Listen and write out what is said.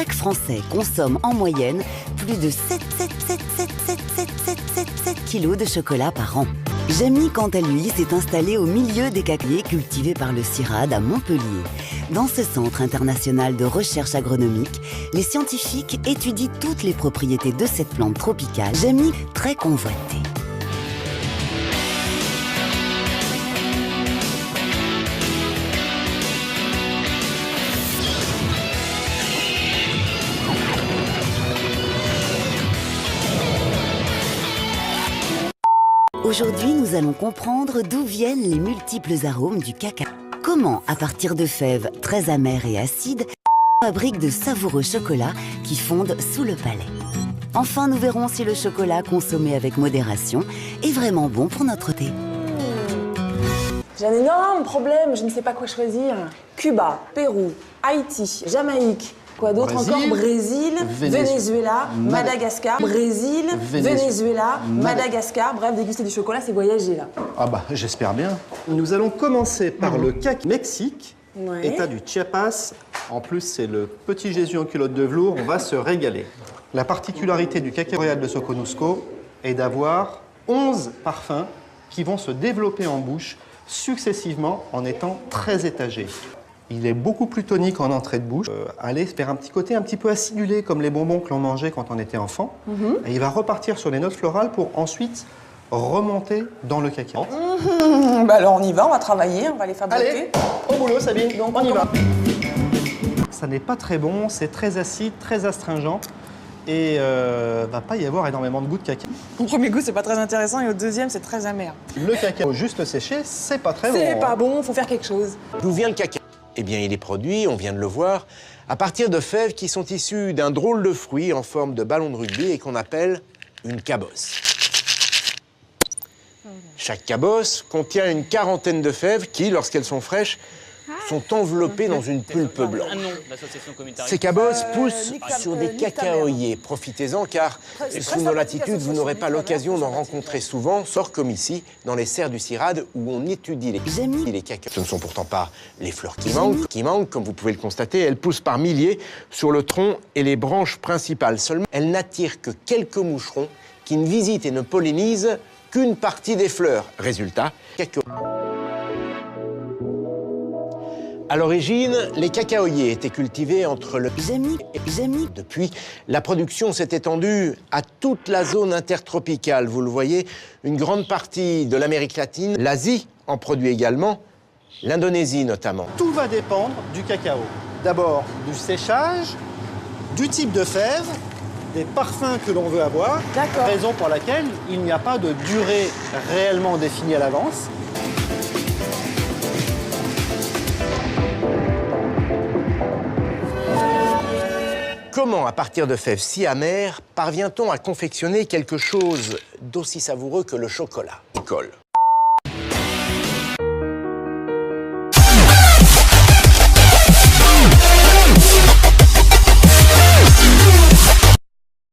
chaque Français consomme en moyenne plus de 7 kilos de chocolat par an. Jamie, quant à lui, s'est installé au milieu des cacaoyers cultivés par le CIRAD à Montpellier. Dans ce centre international de recherche agronomique, les scientifiques étudient toutes les propriétés de cette plante tropicale, Jamie très convoitée. Aujourd'hui, nous allons comprendre d'où viennent les multiples arômes du cacao. Comment, à partir de fèves très amères et acides, on fabrique de savoureux chocolats qui fondent sous le palais. Enfin, nous verrons si le chocolat consommé avec modération est vraiment bon pour notre thé. J'ai un énorme problème, je ne sais pas quoi choisir. Cuba, Pérou, Haïti, Jamaïque. Quoi d'autre encore? Brésil, Venezuela, Madagascar. Brésil, Venezuela, Madagascar. Bref, déguster du chocolat, c'est voyager là. Ah bah, j'espère bien. Nous allons commencer par le cacao Mexique, état du Chiapas. En plus, c'est le petit Jésus en culotte de velours, on va se régaler. La particularité du cacao royal de Soconusco est d'avoir 11 parfums qui vont se développer en bouche successivement en étant très étagés. Il est beaucoup plus tonique en entrée de bouche, aller vers un petit côté un petit peu acidulé, comme les bonbons que l'on mangeait quand on était enfant. Et il va repartir sur les notes florales pour ensuite remonter dans le cacao. Bah alors on y va, on va travailler, on va les fabriquer. Allez, au boulot Sabine, donc on y va. Ça n'est pas très bon, c'est très acide, très astringent. Et va pas y avoir énormément de goût de cacao. Au premier goût, c'est pas très intéressant et au deuxième, c'est très amer. Le cacao juste séché, c'est pas très bon. C'est pas bon, faut faire quelque chose. D'où vient le cacao? Eh bien, il est produit, on vient de le voir, à partir de fèves qui sont issues d'un drôle de fruit en forme de ballon de rugby et qu'on appelle une cabosse. Chaque cabosse contient une quarantaine de fèves qui, lorsqu'elles sont fraîches, sont enveloppées dans une pulpe blanche. Ces cabosses poussent sur des cacaoyers. Profitez-en car, sous nos latitudes, vous n'aurez pas l'occasion d'en rencontrer souvent, sauf comme ici, dans les serres du CIRAD, où on étudie les cacao. Ce ne sont pourtant pas les fleurs qui manquent, comme vous pouvez le constater. Elles poussent par milliers sur le tronc et les branches principales. Seulement, elles n'attirent que quelques moucherons qui ne visitent et ne pollinisent qu'une partie des fleurs. Résultat, cacao. À l'origine, les cacaoyers étaient cultivés entre le Jamie. Depuis, la production s'est étendue à toute la zone intertropicale. Vous le voyez, une grande partie de l'Amérique latine, l'Asie en produit également, l'Indonésie notamment. Tout va dépendre du cacao. D'abord, du séchage, du type de fève, des parfums que l'on veut avoir. Raison pour laquelle il n'y a pas de durée réellement définie à l'avance. Comment, à partir de fèves si amères, parvient-on à confectionner quelque chose d'aussi savoureux que le chocolat? Nicole.